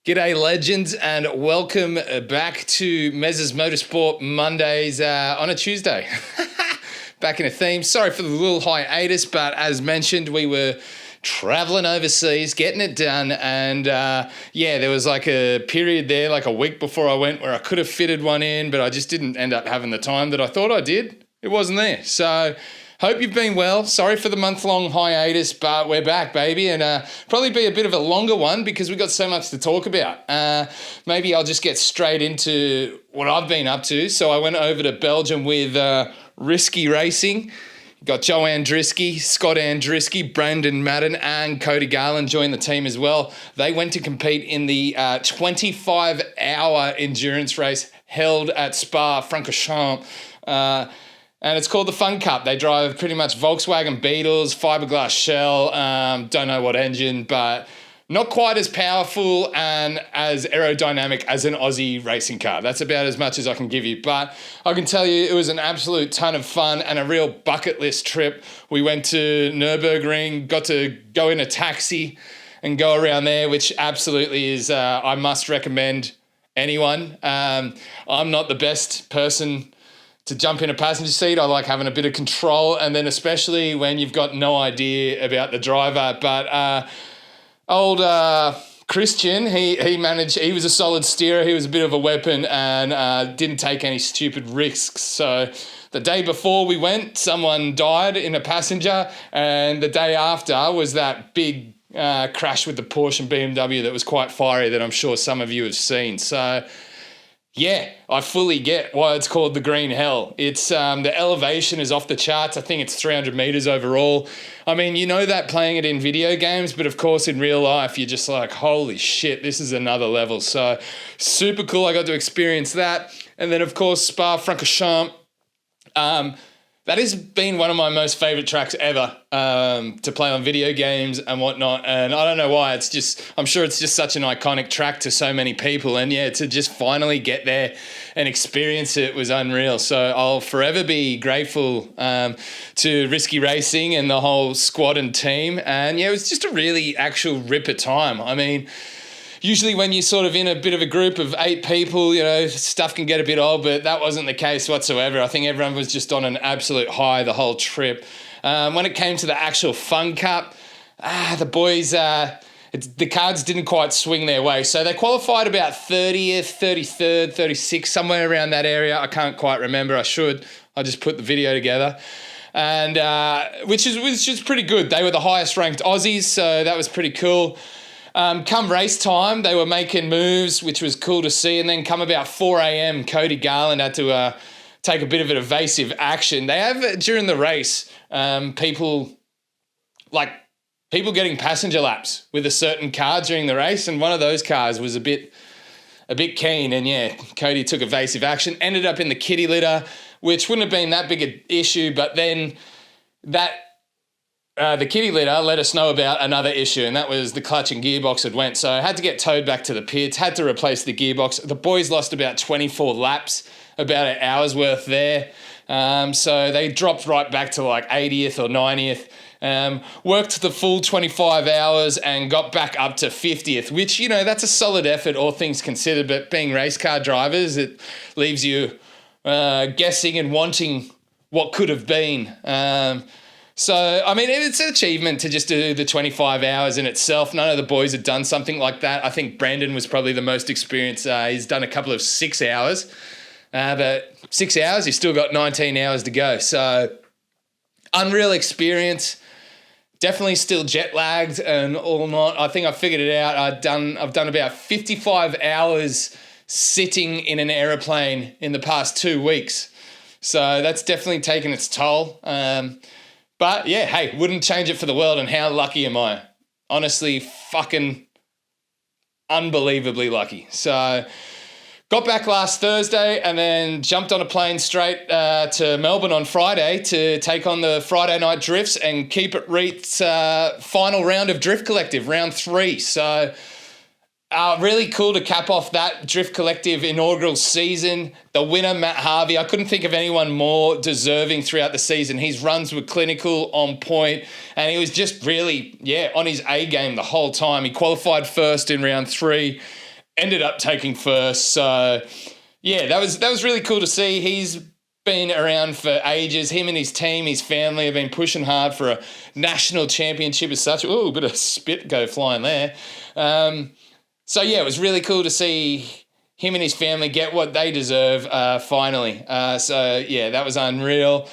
G'day, legends, and welcome back to Mezs Motorsport Mondays on a Tuesday. Back in a theme. Sorry for the little hiatus, but as mentioned, we were traveling overseas, getting it done, and there was like a period there, like a week before I went, where I could have fitted one in, but I just didn't end up having the time that I thought I did. It wasn't there. So hope you've been well. Sorry for the month-long hiatus, but we're back, baby, and probably be a bit of a longer one because we've got so much to talk about. Maybe I'll just get straight into what I've been up to. So I went over to Belgium with Riskie Racing. Got Joe Andriski, Scott Andriski, Brandon Madden, and Cody Garland joined the team as well. They went to compete in the 25-hour endurance race held at Spa-Francorchamps. And it's called the Fun Cup. They drive pretty much Volkswagen Beetles, fiberglass shell, don't know what engine, but not quite as powerful and as aerodynamic as an Aussie racing car. That's about as much as I can give you. But I can tell you it was an absolute ton of fun and a real bucket list trip. We went to Nürburgring, got to go in a taxi and go around there, which absolutely is, I must recommend anyone. I'm not the best person to jump in a passenger seat. I like having a bit of control, and then especially when you've got no idea about the driver. But old Christian, he managed, he was a solid steerer, he was a bit of a weapon and didn't take any stupid risks. So the day before we went, someone died in a passenger, and the day after was that big crash with the Porsche and BMW that was quite fiery that I'm sure some of you have seen. So yeah, I fully get why it's called the Green Hell. It's the elevation is off the charts. I think it's 300 meters overall. I mean, you know that playing it in video games, but of course in real life, you're just like, holy shit, this is another level. So super cool. I got to experience that. And then of course, Spa-Francorchamps. That has been one of my most favorite tracks ever to play on video games and whatnot. And I don't know why. It's just, I'm sure it's just such an iconic track to so many people. And yeah, to just finally get there and experience it was unreal. So I'll forever be grateful to Riskie Racing and the whole squad and team. And yeah, it was just a really actual ripper time. I mean, usually when you're sort of in a bit of a group of 8 people, you know, stuff can get a bit old, but that wasn't the case whatsoever. I think everyone was just on an absolute high the whole trip. When it came to the actual Fun Cup, the boys, the cards didn't quite swing their way. So they qualified about 30th, 33rd, 36th, somewhere around that area. I can't quite remember. I should. I just put the video together. And which is pretty good. They were the highest ranked Aussies, so that was pretty cool. Come race time, they were making moves, which was cool to see. And then come about 4 a.m., Cody Garland had to take a bit of an evasive action. They have, during the race, people getting passenger laps with a certain car during the race. And one of those cars was a bit keen. And yeah, Cody took evasive action, ended up in the kitty litter, which wouldn't have been that big an issue. But then the kitty litter let us know about another issue, and that was the clutch and gearbox had went. So I had to get towed back to the pits, had to replace the gearbox. The boys lost about 24 laps, about an hour's worth there. So they dropped right back to like 80th or 90th. Worked the full 25 hours and got back up to 50th, which, you know, that's a solid effort, all things considered. But being race car drivers, it leaves you guessing and wanting what could have been. So, I mean, it's an achievement to just do the 25 hours in itself. None of the boys had done something like that. I think Brandon was probably the most experienced. He's done a couple of 6 hours. But 6 hours, he's still got 19 hours to go. So, unreal experience. Definitely still jet lagged and all not. I think I figured it out. I've done about 55 hours sitting in an aeroplane in the past 2 weeks. So, that's definitely taken its toll. But yeah, hey, wouldn't change it for the world. And how lucky am I? Honestly, fucking unbelievably lucky. So got back last Thursday and then jumped on a plane straight to Melbourne on Friday to take on the Friday night drifts and keep it Reet's final round of Drift Collective, round 3. So really cool to cap off that Drift Collective inaugural season. The winner, Matt Harvey, I couldn't think of anyone more deserving throughout the season. His runs were clinical, on point, and he was just really, on his A game the whole time. He qualified first in round 3 ended up taking first. So yeah, that was really cool to see. He's been around for ages. Him and his team, his family have been pushing hard for a national championship as such. Oh, a bit of spit go flying there. So yeah, it was really cool to see him and his family get what they deserve finally. So yeah, that was unreal.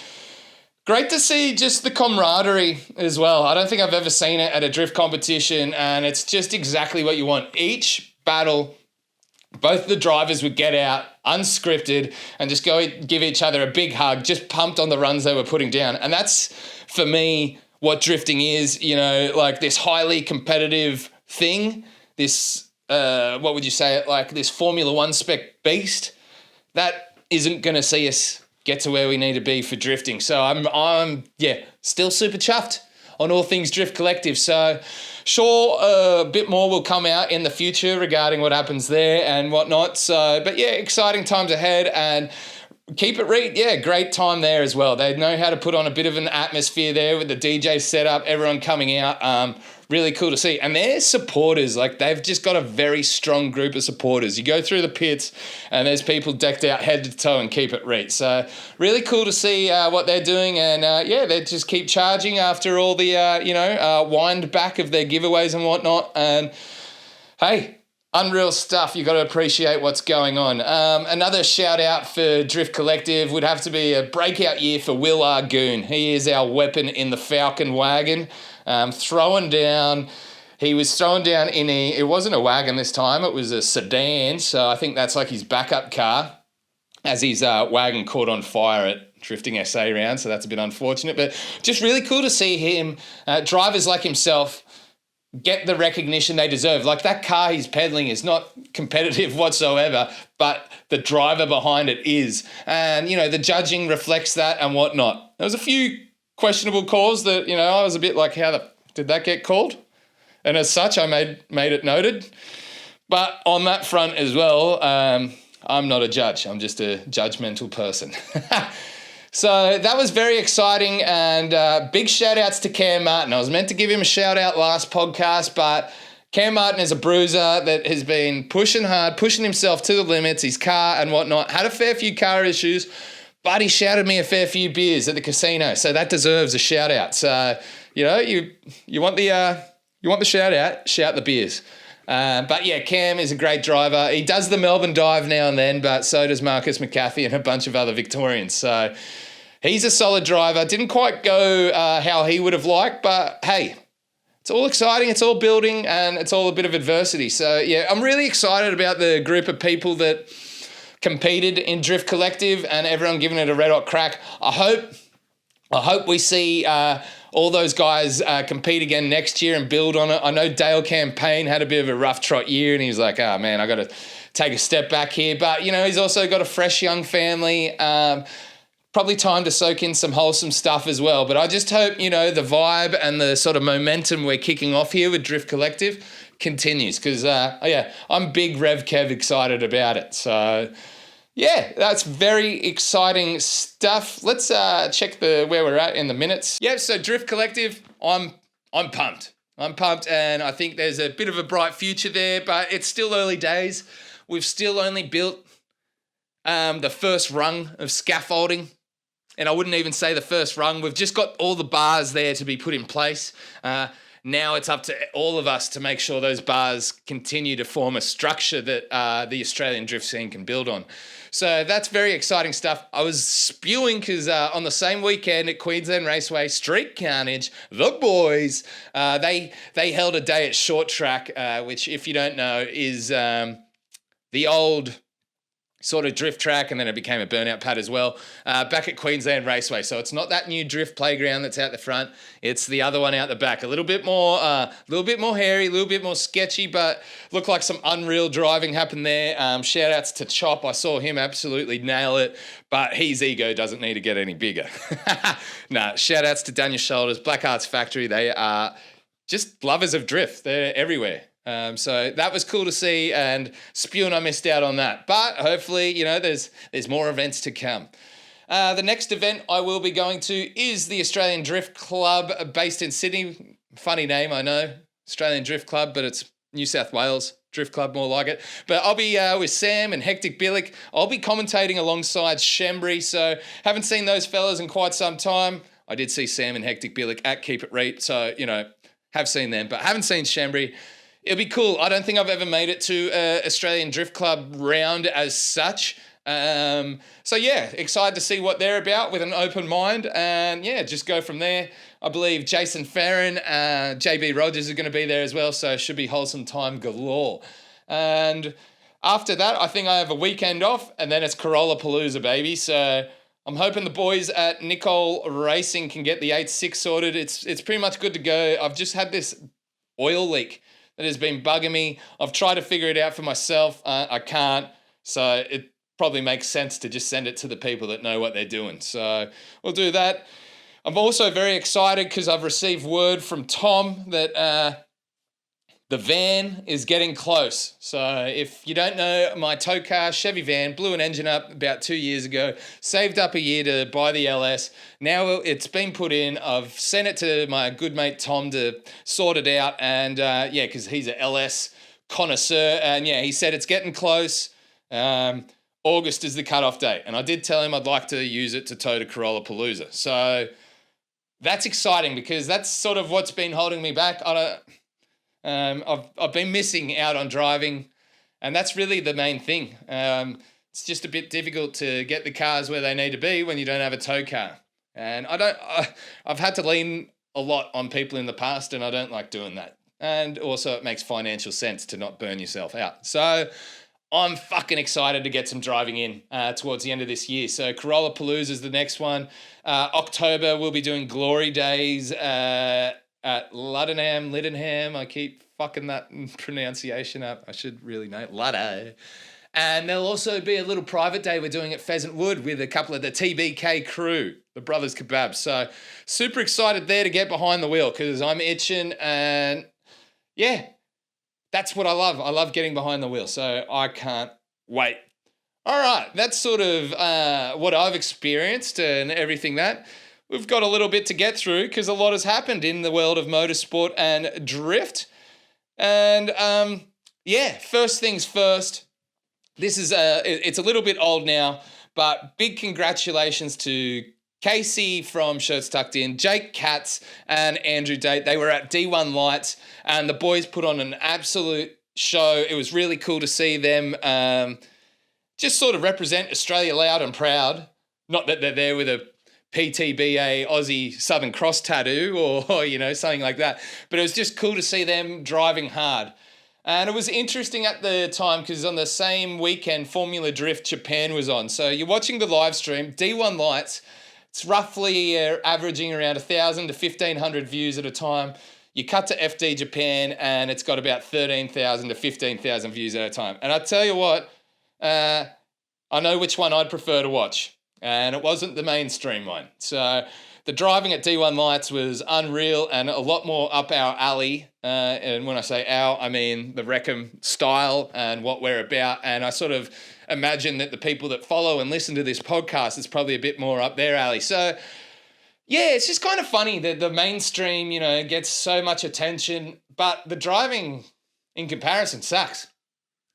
Great to see just the camaraderie as well. I don't think I've ever seen it at a drift competition, and it's just exactly what you want. Each battle, both the drivers would get out unscripted and just go give each other a big hug, just pumped on the runs they were putting down. And that's, for me, what drifting is, like this highly competitive thing, this, what would you say it, like this Formula One spec beast, that isn't going to see us get to where we need to be for drifting. So I'm still super chuffed on all things Drift Collective. So sure, a bit more will come out in the future regarding what happens there and whatnot. So, but yeah, exciting times ahead, and Keep It Read, yeah, great time there as well. They know how to put on a bit of an atmosphere there with the DJ setup, everyone coming out. Really cool to see. And their supporters, like they've just got a very strong group of supporters. You go through the pits and there's people decked out head to toe and Keep It Read. So really cool to see what they're doing. And they just keep charging after all the, wind back of their giveaways and whatnot. And hey, unreal stuff. You got to appreciate what's going on. Another shout out for Drift Collective would have to be a breakout year for Will Argoon. He is our weapon in the Falcon wagon. He was throwing down it wasn't a wagon this time, it was a sedan. So I think that's like his backup car, as his wagon caught on fire at Drifting SA round. So that's a bit unfortunate, but just really cool to see him, drivers like himself, get the recognition they deserve. Like that car he's pedaling is not competitive whatsoever, but the driver behind it is. And, the judging reflects that and whatnot. There was a few questionable calls that, I was a bit like, did that get called? And as such, I made it noted. But on that front as well, I'm not a judge. I'm just a judgmental person. So that was very exciting, and big shout outs to Cam Martin. I was meant to give him a shout out last podcast, but Cam Martin is a bruiser that has been pushing hard, pushing himself to the limits, his car and whatnot. Had a fair few car issues, but he shouted me a fair few beers at the casino, so that deserves a shout out. So you want the shout out, shout the beers. But yeah, Cam is a great driver. He does the Melbourne dive now and then, but so does Marcus McCaffey and a bunch of other Victorians. So he's a solid driver. Didn't quite go how he would have liked, but hey, it's all exciting, it's all building, and it's all a bit of adversity. So yeah, I'm really excited about the group of people that competed in Drift Collective and everyone giving it a red hot crack. I hope we see all those guys compete again next year and build on it. I know Dale Campaign had a bit of a rough trot year, and he was like, oh man, I got to take a step back here. But, he's also got a fresh young family. Probably time to soak in some wholesome stuff as well. But I just hope, the vibe and the sort of momentum we're kicking off here with Drift Collective continues, because, I'm big Rev Kev excited about it. So yeah, that's very exciting stuff. Let's check where we're at in the minutes. Yeah, so Drift Collective, I'm pumped. I'm pumped, and I think there's a bit of a bright future there, but it's still early days. We've still only built the first rung of scaffolding, and I wouldn't even say the first rung. We've just got all the bars there to be put in place. Now it's up to all of us to make sure those bars continue to form a structure that the Australian drift scene can build on. So that's very exciting stuff. I was spewing because on the same weekend at Queensland Raceway, Street Carnage, the boys, they held a day at Short Track, which, if you don't know, is the old sort of drift track, and then it became a burnout pad as well, back at Queensland Raceway. So it's not that new drift playground that's out the front. It's the other one out the back. A little bit more hairy, a little bit more sketchy, but looked like some unreal driving happened there. Shout outs to Chop. I saw him absolutely nail it, but his ego doesn't need to get any bigger. Shout outs to Daniel Shoulders, Black Arts Factory. They are just lovers of drift. They're everywhere. So that was cool to see, and spewing I missed out on that. But hopefully, there's more events to come. The next event I will be going to is the Australian Drift Club based in Sydney. Funny name, I know, Australian Drift Club, but it's New South Wales. Drift Club, more like it. But I'll be with Sam and Hectic Billick. I'll be commentating alongside Shembry, so haven't seen those fellas in quite some time. I did see Sam and Hectic Billick at Keep It Reet, so, have seen them, but haven't seen Shembry. It'll be cool. I don't think I've ever made it to Australian Drift Club round as such. So yeah, excited to see what they're about with an open mind, and yeah, just go from there. I believe Jason Farron, JB Rogers are going to be there as well, so it should be wholesome time galore. And after that, I think I have a weekend off, and then it's Corolla Palooza, baby. So I'm hoping the boys at Nicole Racing can get the 8.6 sorted. It's pretty much good to go. I've just had this oil leak that has been bugging me. I've tried to figure it out for myself. I can't. So it probably makes sense to just send it to the people that know what they're doing. So we'll do that. I'm also very excited because I've received word from Tom that the van is getting close. So if you don't know, my tow car, Chevy van, blew an engine up about 2 years ago, saved up a year to buy the LS. Now it's been put in. I've sent it to my good mate Tom to sort it out. And because he's an LS connoisseur. And yeah, he said it's getting close. August is the cutoff date. And I did tell him I'd like to use it to tow to Corolla Palooza. So that's exciting because that's sort of what's been holding me back. I've been missing out on driving, and that's really the main thing. It's just a bit difficult to get the cars where they need to be when you don't have a tow car. And I've had to lean a lot on people in the past, and I don't like doing that. And also it makes financial sense to not burn yourself out. So I'm fucking excited to get some driving in towards the end of this year. So Corolla Palooza is the next one. October, we'll be doing Glory Days at Lidenham. I keep fucking that pronunciation up. I should really know. Luddo. And there'll also be a little private day we're doing at Pheasant Wood with a couple of the TBK crew, the Brothers Kebab. So super excited there to get behind the wheel because I'm itching, and yeah, that's what I love. I love getting behind the wheel, so I can't wait. All right, that's sort of what I've experienced and everything that. We've got a little bit to get through because a lot has happened in the world of motorsport and drift. And first things first, this is it's a little bit old now, but big congratulations to Casey from Shirts Tucked In, Jake Katz and Andrew Date. They were at D1 Lights and the boys put on an absolute show. It was really cool to see them just sort of represent Australia loud and proud. Not that they're there with a PTBA Aussie Southern Cross tattoo or something like that. But it was just cool to see them driving hard. And it was interesting at the time because on the same weekend, Formula Drift Japan was on. So you're watching the live stream, D1 Lights. It's roughly averaging around 1,000 to 1,500 views at a time. You cut to FD Japan and it's got about 13,000 to 15,000 views at a time. And I tell you what, I know which one I'd prefer to watch. And it wasn't the mainstream one. So the driving at D1 Lights was unreal and a lot more up our alley. And when I say our, I mean the Wreckham style and what we're about. And I sort of imagine that the people that follow and listen to this podcast is probably a bit more up their alley. So yeah, it's just kind of funny that the mainstream, gets so much attention, but the driving in comparison sucks.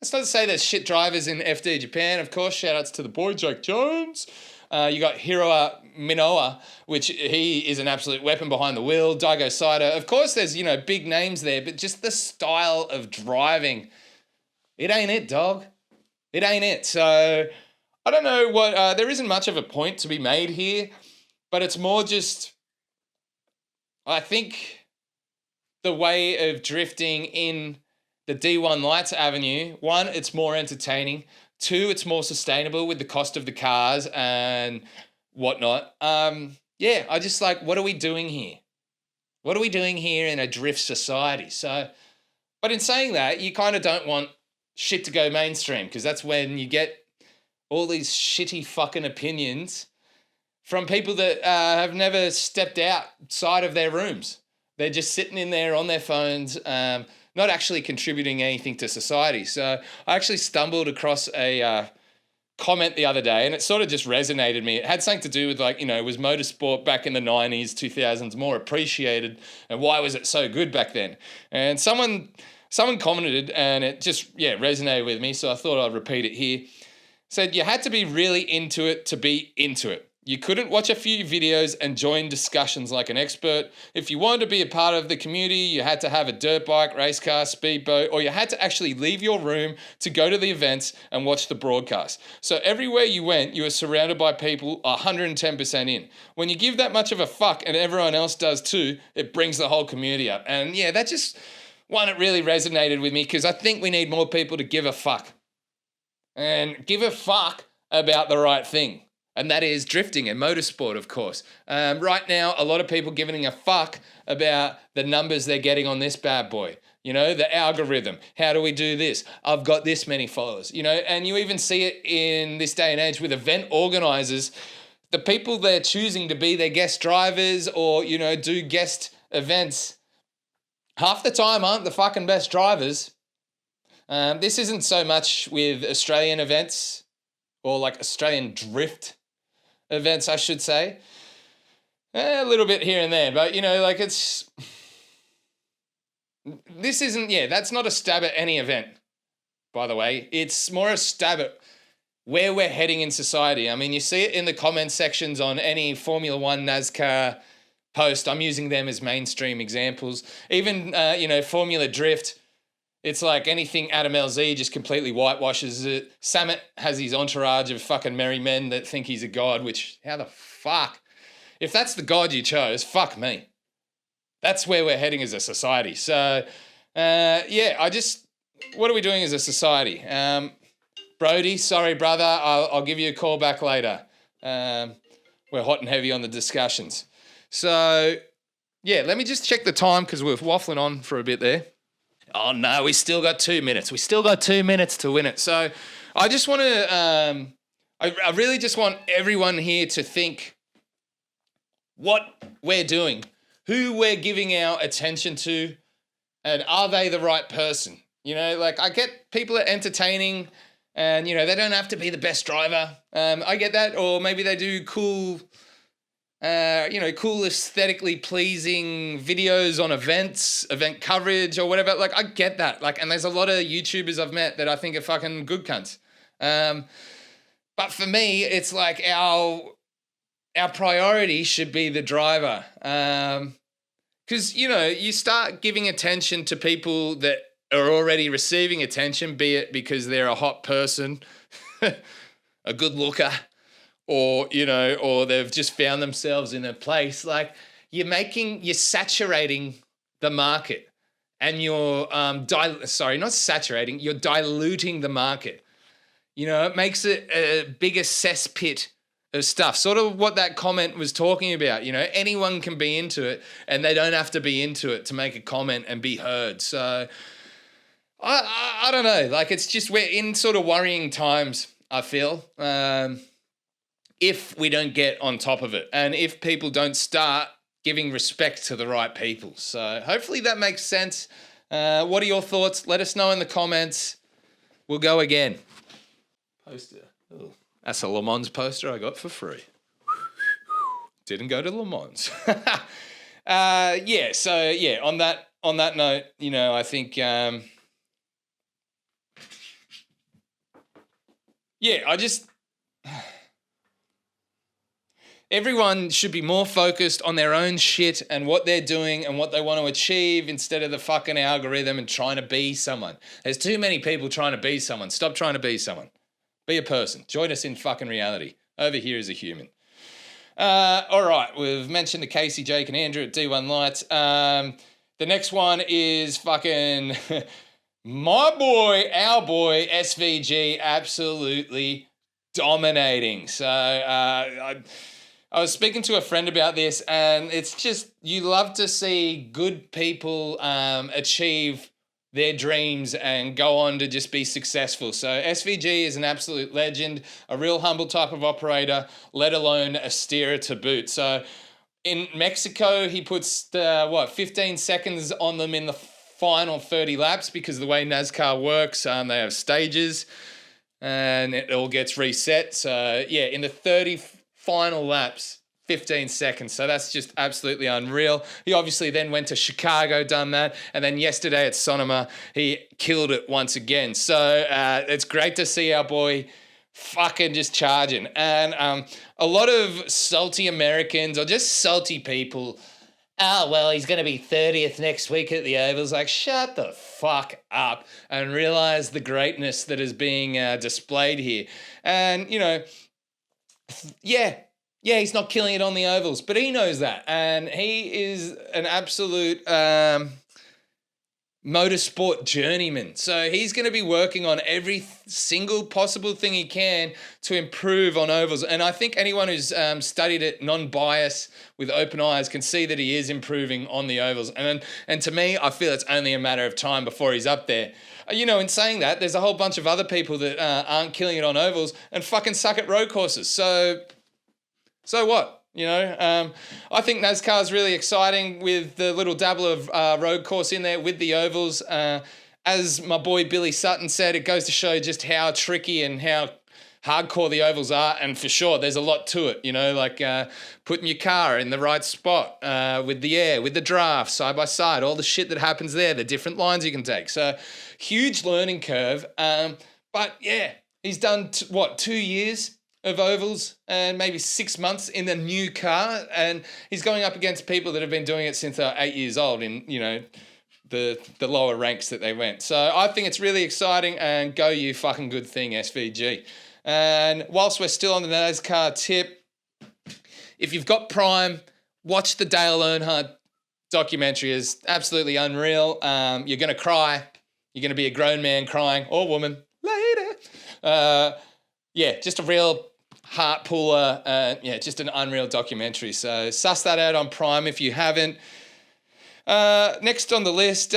That's not to say there's shit drivers in FD Japan, of course. Shout outs to the boy, Jake Jones. You got Hiroa Minoa, which he is an absolute weapon behind the wheel. Daigo Saito. Of course, there's, big names there, but just the style of driving, it ain't it, dog. It ain't it. So I don't know what, there isn't much of a point to be made here, but it's more just, I think the way of drifting in the D1 Lights Avenue, one, it's more entertaining. Two, it's more sustainable with the cost of the cars and whatnot. I just what are we doing here? What are we doing here in a drift society? So, but in saying that, you kind of don't want shit to go mainstream because that's when you get all these shitty fucking opinions from people that have never stepped outside of their rooms. They're just sitting in there on their phones, not actually contributing anything to society. So I actually stumbled across a comment the other day and it sort of just resonated me. It had something to do with was motorsport back in the 90s, 2000s more appreciated and why was it so good back then? And someone someone commented, and it just, resonated with me, so I thought I'd repeat it here. Said, you had to be really into it to be into it. You couldn't watch a few videos and join discussions like an expert. If you wanted to be a part of the community, you had to have a dirt bike, race car, speedboat, or you had to actually leave your room to go to the events and watch the broadcast. So everywhere you went, you were surrounded by people 110% in. When you give that much of a fuck, and everyone else does too, it brings the whole community up. And yeah, that just one, it really resonated with me, because I think we need more people to give a fuck. And give a fuck about the right thing. And that is drifting and motorsport, of course. Right now, a lot of people giving a fuck about the numbers they're getting on this bad boy. You know, the algorithm. How do we do this? I've got this many followers. You know, and you even see it in this day and age with event organizers. The people they're choosing to be their guest drivers or, you know, do guest events, half the time aren't the fucking best drivers. This isn't so much with Australian events or like Australian drift events, I should say. A little bit here and there, but, you know, like this isn't, that's not a stab at any event, by the way. It's more a stab at where we're heading in society. I mean, you see it in the comment sections on any Formula One, NASCAR post. I'm using them as mainstream examples. Even, Formula Drift. It's like anything Adam LZ just completely whitewashes it. Samet has his entourage of fucking merry men that think he's a god, which, how the fuck? If that's the god you chose, fuck me. That's where we're heading as a society. So, what are we doing as a society? Brody, sorry, brother, I'll give you a call back later. We're hot and heavy on the discussions. So, let me just check the time because we're waffling on for a bit there. Oh, no, we still got 2 minutes. We still got 2 minutes to win it. So I just want to, I really just want everyone here to think what we're doing, who we're giving our attention to, and are they the right person? You know, like I get people are entertaining and, you know, they don't have to be the best driver. I get that. Or maybe they do cool aesthetically pleasing videos on events, event coverage or whatever. Like, I get that. Like, and there's a lot of YouTubers I've met that I think are fucking good cunts. But for me, it's like our priority should be the driver. Because, you know, you start giving attention to people that are already receiving attention, be it because they're a hot person, a good looker, or, you know, or they've just found themselves in a place. Like, you're saturating the market, and you're you're diluting the market. You know, it makes it a bigger cesspit of stuff. Sort of what that comment was talking about. You know, anyone can be into it, and they don't have to be into it to make a comment and be heard. So I don't know. Like, it's just, we're in sort of worrying times, I feel. If we don't get on top of it and if people don't start giving respect to the right people. So hopefully that makes sense. What are your thoughts? Let us know in the comments. We'll go again. Poster. Ooh, that's a Le Mans poster I got for free. Didn't go to Le Mans. On that note, you know, I think, everyone should be more focused on their own shit and what they're doing and what they want to achieve instead of the fucking algorithm and trying to be someone. There's too many people trying to be someone. Stop trying to be someone. Be a person. Join us in fucking reality. Over here is a human. All right, we've mentioned the Casey, Jake, and Andrew at D1 Lights. The next one is fucking our boy, SVG, absolutely dominating. So I was speaking to a friend about this, and it's just, you love to see good people achieve their dreams and go on to just be successful. So SVG is an absolute legend, a real humble type of operator, let alone a steerer to boot. So in Mexico, he puts 15 seconds on them in the final 30 laps because of the way NASCAR works. They have stages and it all gets reset. So yeah, in the 30 final laps, 15 seconds. So that's just absolutely unreal. He obviously then went to Chicago, done that. And then yesterday at Sonoma, he killed it once again. So it's great to see our boy fucking just charging. And a lot of salty Americans or just salty people, oh, well, he's going to be 30th next week at the Ovals. Like, shut the fuck up and realize the greatness that is being displayed here. And, you know, yeah, he's not killing it on the Ovals, but he knows that. And he is an absolute motorsport journeyman. So he's going to be working on every single possible thing he can to improve on ovals. And I think anyone who's studied it non-bias with open eyes can see that he is improving on the ovals. And to me, I feel it's only a matter of time before he's up there. You know, in saying that, there's a whole bunch of other people that aren't killing it on ovals and fucking suck at road courses. So what? You know, I think NASCAR is really exciting with the little dabble of road course in there with the ovals. As my boy Billy Sutton said, it goes to show just how tricky and how hardcore the ovals are. And for sure, there's a lot to it, you know, like putting your car in the right spot with the air, with the draft, side by side, all the shit that happens there, the different lines you can take. So huge learning curve. But yeah, he's done, 2 years of ovals and maybe 6 months in the new car, and he's going up against people that have been doing it since they're 8 years old in, you know, the lower ranks that they went. So I think it's really exciting, and go you fucking good thing, SVG. And whilst we're still on the NASCAR tip, if you've got Prime, watch the Dale Earnhardt documentary. It's absolutely unreal. You're going to cry. You're going to be a grown man crying, or woman, later. Yeah, just a real heart puller. Yeah, just an unreal documentary. So suss that out on Prime if you haven't. Next on the list,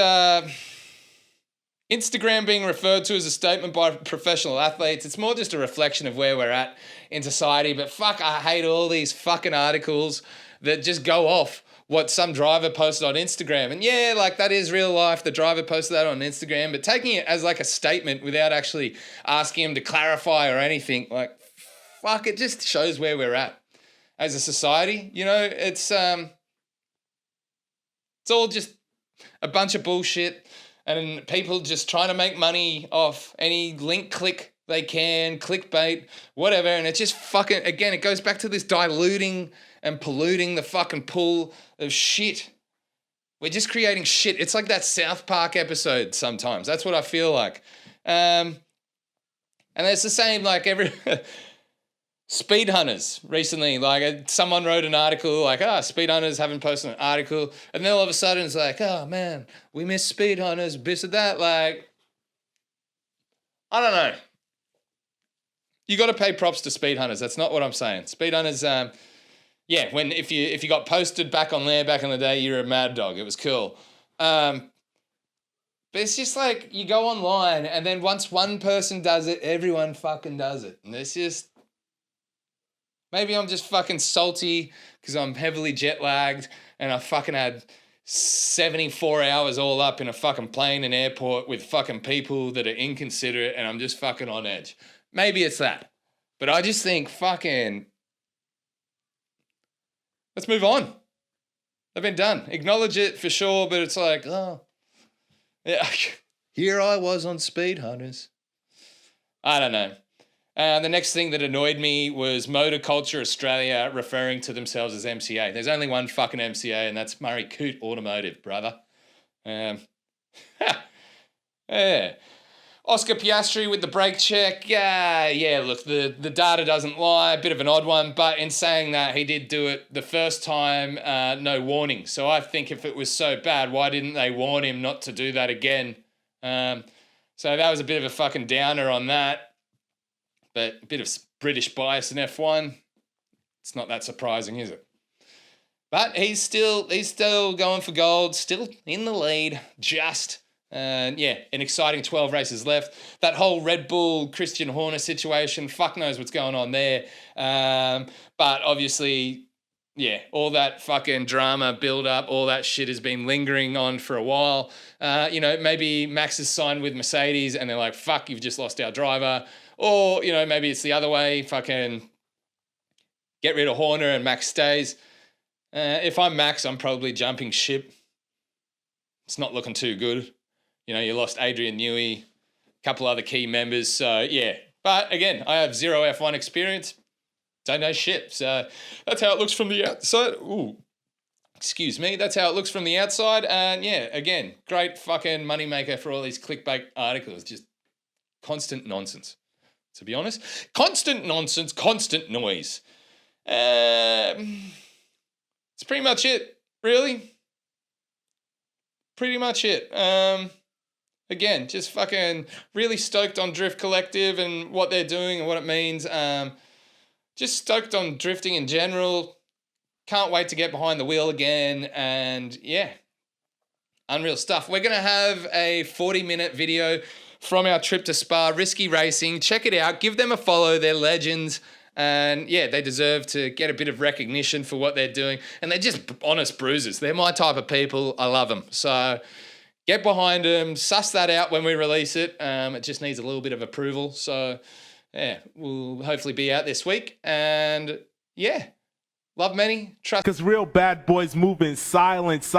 Instagram being referred to as a statement by professional athletes. It's more just a reflection of where we're at in society. But fuck, I hate all these fucking articles that just go off what some driver posted on Instagram. And yeah, like that is real life. The driver posted that on Instagram, but taking it as like a statement without actually asking him to clarify or anything, like, fuck, it just shows where we're at as a society. You know, it's all just a bunch of bullshit and people just trying to make money off any link click they can, clickbait, whatever. And it's just fucking, again, it goes back to this diluting and polluting the fucking pool of shit. We're just creating shit. It's like that South Park episode sometimes. That's what I feel like. And it's the same like every... Speed hunters recently, like someone wrote an article like, speed hunters haven't posted an article. And then all of a sudden it's like, oh man, we miss speed hunters, this or that. Like, I don't know. You got to pay props to speed hunters. That's not what I'm saying. Speed hunters, yeah, if you got posted back on there back in the day, you're a mad dog. It was cool. But it's just like you go online and then once one person does it, everyone fucking does it. And it's just, maybe I'm just fucking salty because I'm heavily jet lagged and I fucking had 74 hours all up in a fucking plane and airport with fucking people that are inconsiderate and I'm just fucking on edge. Maybe it's that. But I just think fucking... let's move on. They've been done. Acknowledge it for sure, but it's like, oh... yeah, here I was on Speed Hunters. I don't know. The next thing that annoyed me was Motor Culture Australia referring to themselves as MCA. There's only one fucking MCA, and that's Murray Coote Automotive, brother. Yeah. Oscar Piastri with the brake check. Yeah, look, the data doesn't lie. A bit of an odd one, but in saying that, he did do it the first time, no warning. So I think if it was so bad, why didn't they warn him not to do that again? So that was a bit of a fucking downer on that. But a bit of British bias in F1, it's not that surprising, is it? But he's still going for gold, still in the lead, just. And yeah, an exciting 12 races left. That whole Red Bull Christian Horner situation, fuck knows what's going on there. But obviously, yeah, all that fucking drama build up, all that shit has been lingering on for a while. You know, maybe Max is signed with Mercedes and they're like, fuck, you've just lost our driver. Or, you know, maybe it's the other way, fucking get rid of Horner and Max stays. If I'm Max, I'm probably jumping ship. It's not looking too good. You know, you lost Adrian Newey, a couple other key members. So, yeah. But, again, I have zero F1 experience. Don't know shit. So, that's how it looks from the outside. Ooh. Excuse me. That's how it looks from the outside. And, yeah, again, great fucking moneymaker for all these clickbait articles. Just constant nonsense, to be honest. Constant nonsense, constant noise. It's pretty much it, really. Pretty much it. Again, just fucking really stoked on Drift Collective and what they're doing and what it means. Just stoked on drifting in general. Can't wait to get behind the wheel again. And yeah, unreal stuff. We're going to have a 40-minute video from our trip to Spa, Riskie Racing. Check it out. Give them a follow. They're legends. And yeah, they deserve to get a bit of recognition for what they're doing. And they're just honest bruisers. They're my type of people. I love them. So get behind them. Suss that out when we release it. It just needs a little bit of approval. So yeah, we'll hopefully be out this week. And yeah, love many. Trust. Because real bad boys move in silence.